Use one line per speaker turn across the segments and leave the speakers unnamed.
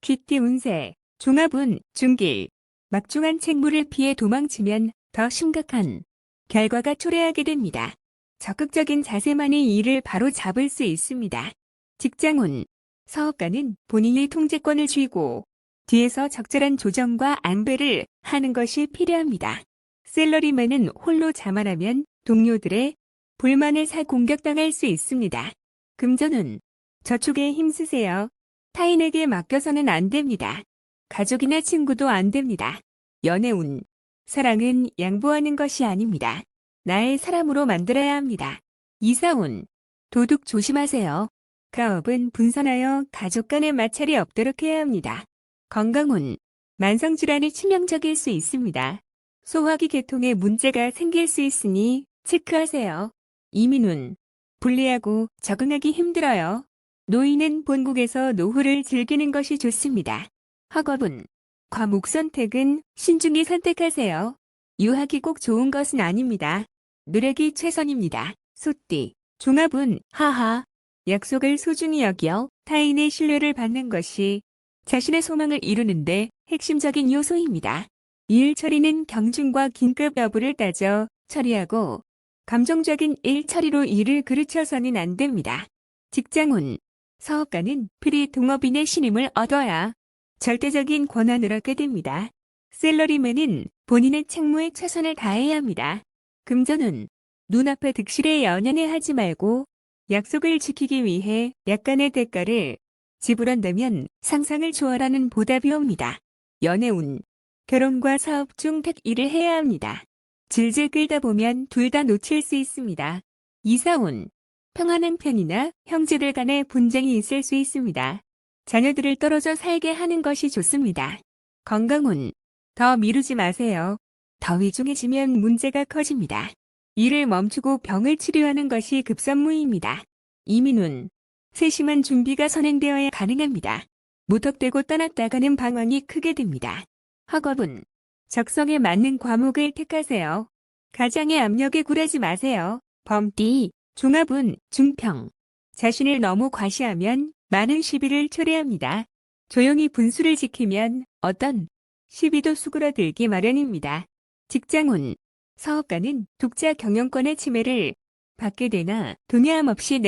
귀띠 운세, 종합운, 중길. 막중한 책무를 피해 도망치면 더 심각한 결과가 초래하게 됩니다. 적극적인 자세만이 이를 바로 잡을 수 있습니다. 직장운, 사업가는 본인의 통제권을 쥐고 뒤에서 적절한 조정과 안배를 하는 것이 필요합니다. 셀러리맨은 홀로 자만하면 동료들의 불만을 공격당할 수 있습니다. 금전운, 저축에 힘쓰세요. 타인에게 맡겨서는 안 됩니다. 가족이나 친구도 안 됩니다. 연애운, 사랑은 양보하는 것이 아닙니다. 나의 사람으로 만들어야 합니다. 이사운, 도둑 조심하세요. 가업은 분산하여 가족 간의 마찰이 없도록 해야 합니다. 건강운, 만성질환이 치명적일 수 있습니다. 소화기 계통에 문제가 생길 수 있으니 체크하세요. 이민운, 불리하고 적응하기 힘들어요. 노인은 본국에서 노후를 즐기는 것이 좋습니다. 학업운, 과목 선택은 신중히 선택하세요. 유학이 꼭 좋은 것은 아닙니다. 노력이 최선입니다. 소띠, 종합운, 하하. 약속을 소중히 여겨 타인의 신뢰를 받는 것이 자신의 소망을 이루는데 핵심적인 요소입니다. 일 처리는 경중과 긴급 여부를 따져 처리하고 감정적인 일 처리로 일을 그르쳐서는 안 됩니다. 직장운, 사업가는 필히 동업인의 신임을 얻어야 절대적인 권한을 얻게 됩니다. 셀러리맨은 본인의 책무에 최선을 다해야 합니다. 금전운, 눈앞의 득실에 연연해 하지 말고 약속을 지키기 위해 약간의 대가를 지불한다면 상상을 초월하는 보답이 옵니다. 연애운, 결혼과 사업 중 택 일을 해야 합니다. 질질 끌다 보면 둘 다 놓칠 수 있습니다. 이사운, 평안한 편이나 형제들 간의 분쟁이 있을 수 있습니다. 자녀들을 떨어져 살게 하는 것이 좋습니다. 건강운, 더 미루지 마세요. 더 위중해지면 문제가 커집니다. 일을 멈추고 병을 치료하는 것이 급선무입니다. 이민운, 세심한 준비가 선행되어야 가능합니다. 무턱대고 떠났다가는 방황이 크게 됩니다. 학업은, 적성에 맞는 과목을 택하세요. 가장의 압력에 굴하지 마세요. 범띠, 종합운, 중평. 자신을 너무 과시하면 많은 시비를 초래합니다. 조용히 분수를 지키면 어떤 시비도 수그러들기 마련입니다. 직장운, 사업가는 독자 경영권의 침해를 받게 되나 동의함 없이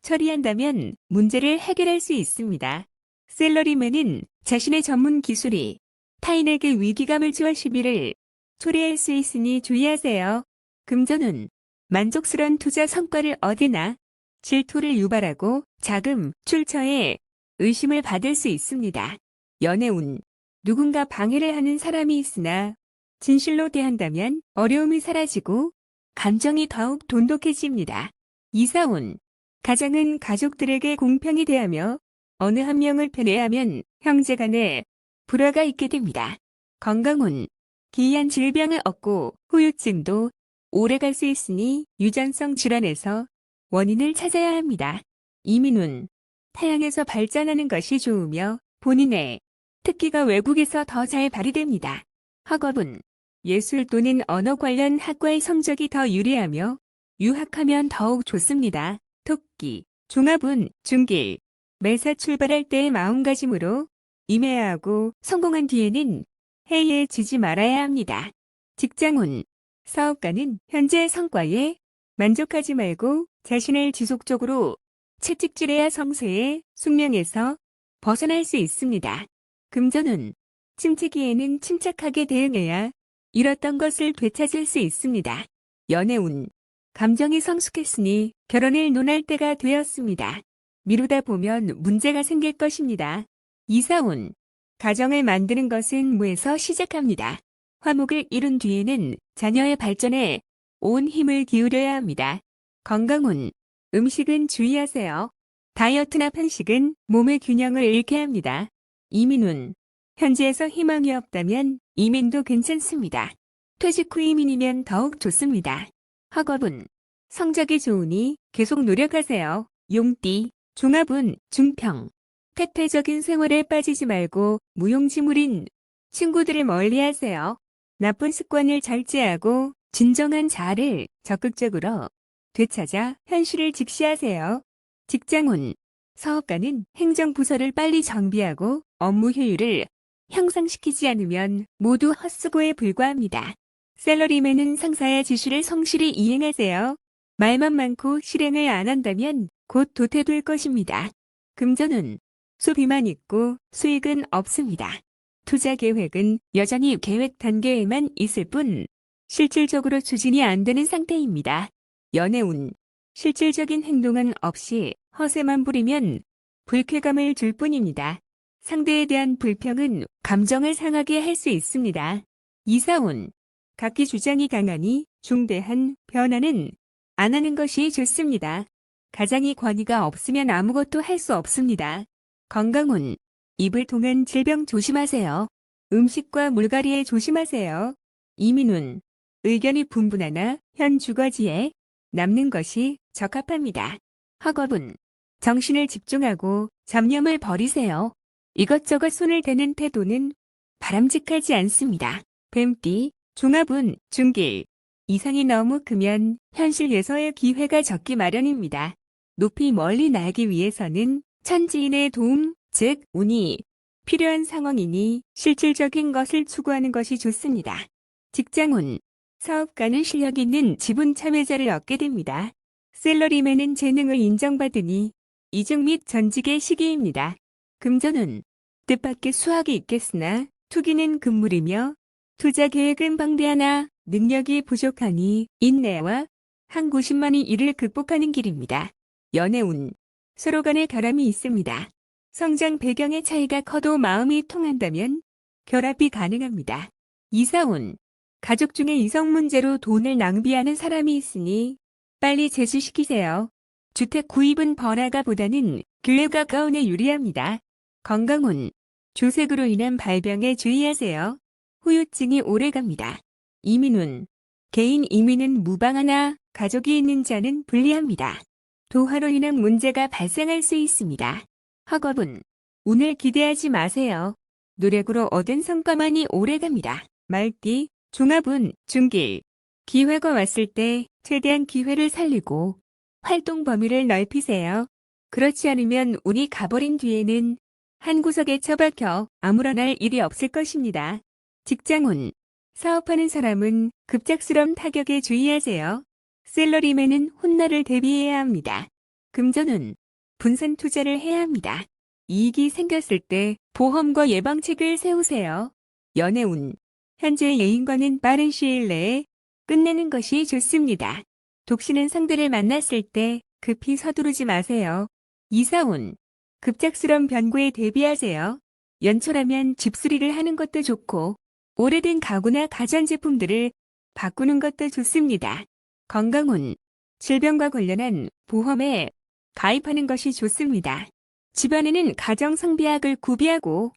처리한다면 문제를 해결할 수 있습니다. 셀러리맨은 자신의 전문 기술이 타인에게 위기감을 주어 시비를 초래할 수 있으니 주의하세요. 금전운, 만족스러운 투자 성과를 얻으나 질투를 유발하고 자금, 출처에 의심을 받을 수 있습니다. 연애운, 누군가 방해를 하는 사람이 있으나 진실로 대한다면 어려움이 사라지고 감정이 더욱 돈독해집니다. 이사운, 가장은 가족들에게 공평히 대하며 어느 한 명을 편애하면 형제간에 불화가 있게 됩니다. 건강운, 기이한 질병을 얻고 후유증도 오래 갈 수 있으니 유전성 질환에서 원인을 찾아야 합니다. 이민운, 타향에서 발전하는 것이 좋으며 본인의 특기가 외국에서 더 잘 발휘됩니다. 학업은, 예술 또는 언어 관련 학과의 성적이 더 유리하며 유학하면 더욱 좋습니다. 토끼, 종합운, 중길. 매사 출발할 때의 마음가짐으로 임해야 하고 성공한 뒤에는 해이해지지 말아야 합니다. 직장운, 사업가는 현재의 성과에 만족하지 말고 자신을 지속적으로 채찍질해야 성세의 숙명에서 벗어날 수 있습니다. 금전운, 침체기에는 침착하게 대응해야 잃었던 것을 되찾을 수 있습니다. 연애운, 감정이 성숙했으니 결혼을 논할 때가 되었습니다. 미루다 보면 문제가 생길 것입니다. 이사운, 가정을 만드는 것은 무에서 시작합니다. 화목을 이룬 뒤에는 자녀의 발전에 온 힘을 기울여야 합니다. 건강운, 음식은 주의하세요. 다이어트나 편식은 몸의 균형을 잃게 합니다. 이민운, 현지에서 희망이 없다면 이민도 괜찮습니다. 퇴직 후 이민이면 더욱 좋습니다. 학업은, 성적이 좋으니 계속 노력하세요. 용띠, 종합운, 중평. 태폐적인 생활에 빠지지 말고 무용지물인 친구들을 멀리하세요. 나쁜 습관을 절제하고 진정한 자아를 적극적으로 되찾아 현실을 직시하세요. 직장운, 사업가는 행정부서를 빨리 정비하고 업무 효율을 향상시키지 않으면 모두 헛수고에 불과합니다. 샐러리맨은 상사의 지시를 성실히 이행하세요. 말만 많고 실행을 안 한다면 곧 도태될 것입니다. 금전운, 소비만 있고 수익은 없습니다. 투자 계획은 여전히 계획 단계에만 있을 뿐 실질적으로 추진이 안 되는 상태입니다. 연애운, 실질적인 행동은 없이 허세만 부리면 불쾌감을 줄 뿐입니다. 상대에 대한 불평은 감정을 상하게 할 수 있습니다. 이사운, 각기 주장이 강하니 중대한 변화는 안 하는 것이 좋습니다. 가장이 권위가 없으면 아무것도 할 수 없습니다. 건강운, 입을 통한 질병 조심하세요. 음식과 물갈이에 조심하세요. 이민운, 의견이 분분하나 현 주거지에 남는 것이 적합합니다. 학업은 정신을 집중하고 잡념을 버리세요. 이것저것 손을 대는 태도는 바람직하지 않습니다. 뱀띠, 종합운, 중길. 이상이 너무 크면 현실 예서의 기회가 적기 마련입니다. 높이 멀리 날기 위해서는 천지인의 도움, 즉 운이 필요한 상황이니 실질적인 것을 추구하는 것이 좋습니다. 직장운, 사업가는 실력 있는 지분 참여자를 얻게 됩니다. 샐러리맨은 재능을 인정받으니 이직 및 전직의 시기입니다. 금전운, 뜻밖의 수확이 있겠으나 투기는 금물이며 투자 계획은 방대하나 능력이 부족하니 인내와 한구심만이 이를 극복하는 길입니다. 연애운, 서로 간의 결함이 있습니다. 성장 배경의 차이가 커도 마음이 통한다면 결합이 가능합니다. 이사운, 가족 중에 이성 문제로 돈을 낭비하는 사람이 있으니 빨리 제수시키세요. 주택 구입은 번화가보다는 교외가 가까운에 유리합니다. 건강운, 조색으로 인한 발병에 주의하세요. 후유증이 오래갑니다. 이민운, 개인 이민은 무방하나 가족이 있는 자는 불리합니다. 도화로 인한 문제가 발생할 수 있습니다. 학업은 운을 기대하지 마세요. 노력으로 얻은 성과만이 오래갑니다. 말띠, 종합운, 중길. 기회가 왔을 때 최대한 기회를 살리고 활동 범위를 넓히세요. 그렇지 않으면 운이 가버린 뒤에는 한 구석에 처박혀 아무런 할 일이 없을 것입니다. 직장운, 사업하는 사람은 급작스러운 타격에 주의하세요. 샐러리맨은 훗날을 대비해야 합니다. 금전운, 분산 투자를 해야 합니다. 이익이 생겼을 때 보험과 예방책을 세우세요. 연애운, 현재 애인과는 빠른 시일 내에 끝내는 것이 좋습니다. 독신은 상대를 만났을 때 급히 서두르지 마세요. 이사운, 급작스러운 변고에 대비하세요. 연초라면 집수리를 하는 것도 좋고 오래된 가구나 가전제품들을 바꾸는 것도 좋습니다. 건강운, 질병과 관련한 보험에 가입하는 것이 좋습니다. 집안에는 가정성비약을 구비하고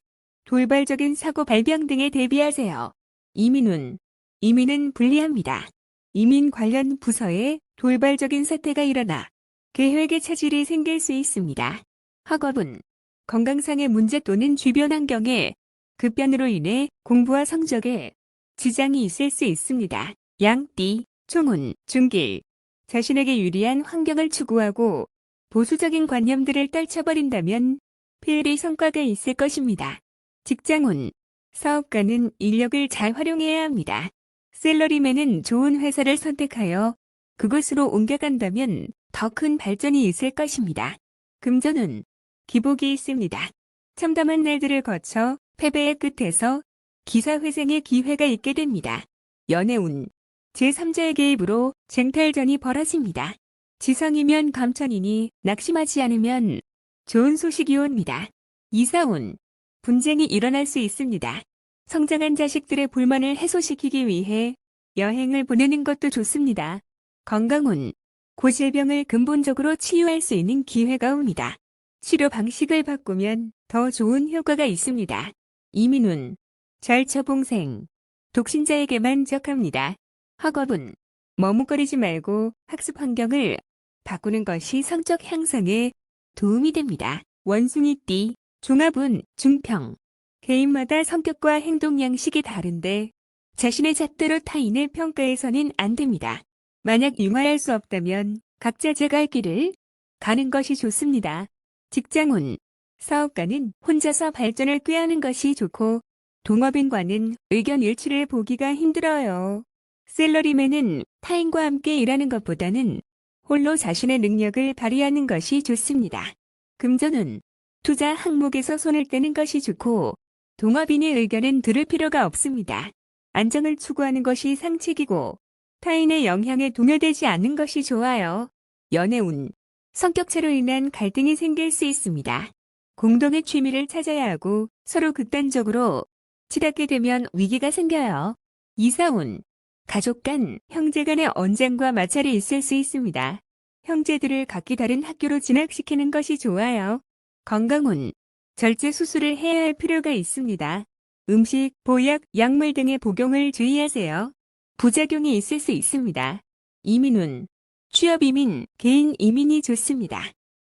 돌발적인 사고 발병 등에 대비하세요. 이민운, 이민은 불리합니다. 이민 관련 부서에 돌발적인 사태가 일어나 계획의 차질이 생길 수 있습니다. 학업은 건강상의 문제 또는 주변 환경의 급변으로 인해 공부와 성적에 지장이 있을 수 있습니다. 양띠, 총운, 중길. 자신에게 유리한 환경을 추구하고 보수적인 관념들을 떨쳐버린다면 필히 성과가 있을 것입니다. 직장운, 사업가는 인력을 잘 활용해야 합니다. 샐러리맨은 좋은 회사를 선택하여 그곳으로 옮겨간다면 더 큰 발전이 있을 것입니다. 금전운, 기복이 있습니다. 참담한 날들을 거쳐 패배의 끝에서 기사회생의 기회가 있게 됩니다. 연애운, 제3자의 개입으로 쟁탈전이 벌어집니다. 지성이면 감천이니 낙심하지 않으면 좋은 소식이 옵니다. 이사운, 분쟁이 일어날 수 있습니다. 성장한 자식들의 불만을 해소시키기 위해 여행을 보내는 것도 좋습니다. 건강운, 고질병을 근본적으로 치유할 수 있는 기회가 옵니다. 치료 방식을 바꾸면 더 좋은 효과가 있습니다. 이민운, 절처봉생, 독신자에게만 적합니다. 학업은 머뭇거리지 말고 학습 환경을 바꾸는 것이 성적 향상에 도움이 됩니다. 원숭이띠, 종합운, 중평. 개인마다 성격과 행동 양식이 다른데 자신의 잣대로 타인을 평가해서는 안 됩니다. 만약 융화할 수 없다면 각자 제갈 길을 가는 것이 좋습니다. 직장운, 사업가는 혼자서 발전을 꾀하는 것이 좋고 동업인과는 의견 일치를 보기가 힘들어요. 샐러리맨은 타인과 함께 일하는 것보다는 홀로 자신의 능력을 발휘하는 것이 좋습니다. 금전운, 투자 항목에서 손을 떼는 것이 좋고 동업인의 의견은 들을 필요가 없습니다. 안정을 추구하는 것이 상책이고 타인의 영향에 동요되지 않는 것이 좋아요. 연애운, 성격차로 인한 갈등이 생길 수 있습니다. 공동의 취미를 찾아야 하고 서로 극단적으로 치닫게 되면 위기가 생겨요. 이사운, 가족 간, 형제 간의 언쟁과 마찰이 있을 수 있습니다. 형제들을 각기 다른 학교로 진학시키는 것이 좋아요. 건강운, 절제 수술을 해야 할 필요가 있습니다. 음식, 보약, 약물 등의 복용을 주의하세요. 부작용이 있을 수 있습니다. 이민운, 취업 이민, 개인 이민이 좋습니다.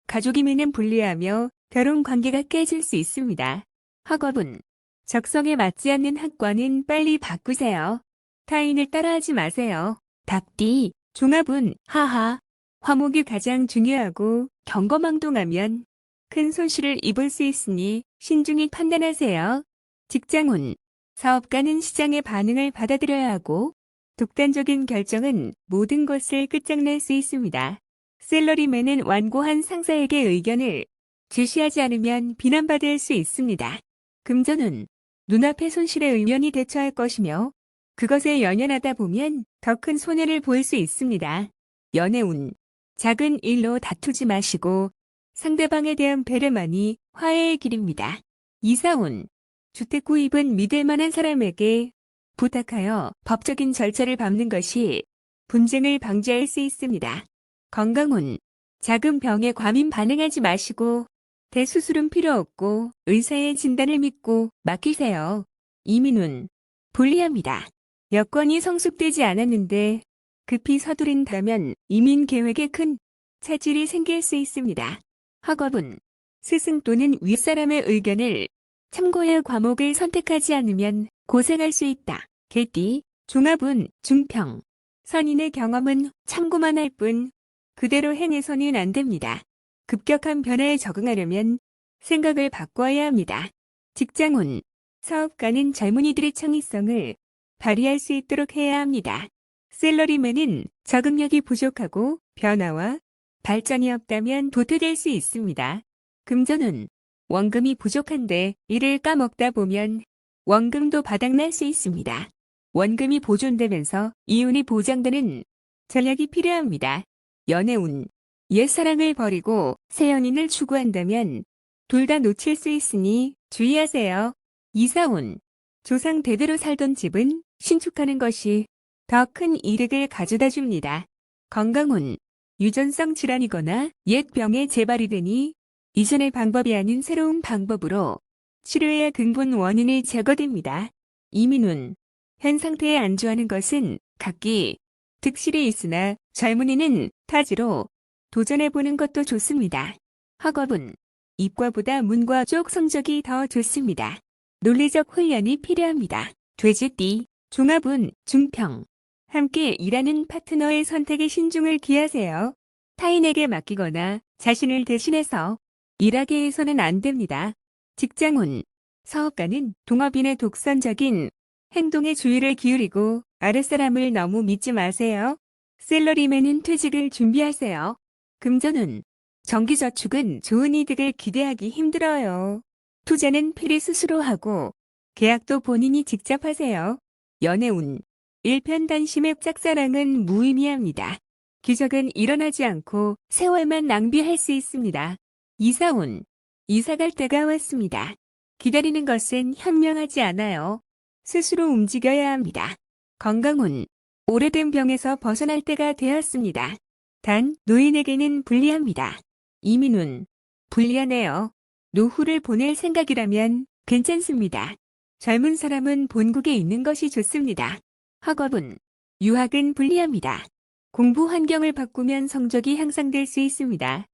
가족 이민은 불리하며 결혼 관계가 깨질 수 있습니다. 학업은, 적성에 맞지 않는 학과는 빨리 바꾸세요. 타인을 따라하지 마세요. 답디, 종합운, 하하. 화목이 가장 중요하고 경거망동하면 큰 손실을 입을 수 있으니 신중히 판단하세요. 직장운, 사업가는 시장의 반응을 받아들여야 하고 독단적인 결정은 모든 것을 끝장낼 수 있습니다. 샐러리맨은 완고한 상사에게 의견을 제시하지 않으면 비난받을 수 있습니다. 금전운, 눈앞의 손실에 의연히 대처할 것이며 그것에 연연하다 보면 더 큰 손해를 볼 수 있습니다. 연애운, 작은 일로 다투지 마시고 상대방에 대한 배려만이 화해의 길입니다. 이사운, 주택 구입은 믿을 만한 사람에게 부탁하여 법적인 절차를 밟는 것이 분쟁을 방지할 수 있습니다. 건강운, 작은 병에 과민 반응하지 마시고 대수술은 필요 없고 의사의 진단을 믿고 맡기세요. 이민운, 불리합니다. 여건이 성숙되지 않았는데 급히 서두른다면 이민 계획에 큰 차질이 생길 수 있습니다. 학업은, 스승 또는 윗사람의 의견을 참고할 과목을 선택하지 않으면 고생할 수 있다. 개띠, 종합운, 중평. 선인의 경험은 참고만 할 뿐 그대로 행해서는 안 됩니다. 급격한 변화에 적응하려면 생각을 바꿔야 합니다. 직장운, 사업가는 젊은이들의 창의성을 발휘할 수 있도록 해야 합니다. 샐러리맨은 적응력이 부족하고 변화와 발전이 없다면 도태될 수 있습니다. 금전운, 원금이 부족한데 이를 까먹다 보면 원금도 바닥날 수 있습니다. 원금이 보존되면서 이윤이 보장되는 전략이 필요합니다. 연애운, 옛사랑을 버리고 새 연인을 추구한다면 둘 다 놓칠 수 있으니 주의하세요. 이사운, 조상 대대로 살던 집은 신축하는 것이 더 큰 이득을 가져다 줍니다. 건강운, 유전성 질환이거나 옛 병에 재발이 되니 이전의 방법이 아닌 새로운 방법으로 치료해야 근본 원인이 제거됩니다. 이민운, 현 상태에 안주하는 것은 각기 득실이 있으나 젊은이는 타지로 도전해보는 것도 좋습니다. 학업은, 이과보다 문과 쪽 성적이 더 좋습니다. 논리적 훈련이 필요합니다. 돼지띠, 종합운, 중평. 함께 일하는 파트너의 선택에 신중을 기하세요. 타인에게 맡기거나 자신을 대신해서 일하게 해서는 안 됩니다. 직장운, 사업가는 동업인의 독선적인 행동에 주의를 기울이고 아랫사람을 너무 믿지 마세요. 샐러리맨은 퇴직을 준비하세요. 금전운, 정기저축은 좋은 이득을 기대하기 힘들어요. 투자는 필히 스스로 하고 계약도 본인이 직접 하세요. 연애운, 일편단심의 짝사랑은 무의미합니다. 기적은 일어나지 않고 세월만 낭비할 수 있습니다. 이사운, 이사갈 때가 왔습니다. 기다리는 것은 현명하지 않아요. 스스로 움직여야 합니다. 건강운, 오래된 병에서 벗어날 때가 되었습니다. 단, 노인에게는 불리합니다. 이민운, 불리하네요. 노후를 보낼 생각이라면 괜찮습니다. 젊은 사람은 본국에 있는 것이 좋습니다. 학업은, 유학은 불리합니다. 공부 환경을 바꾸면 성적이 향상될 수 있습니다.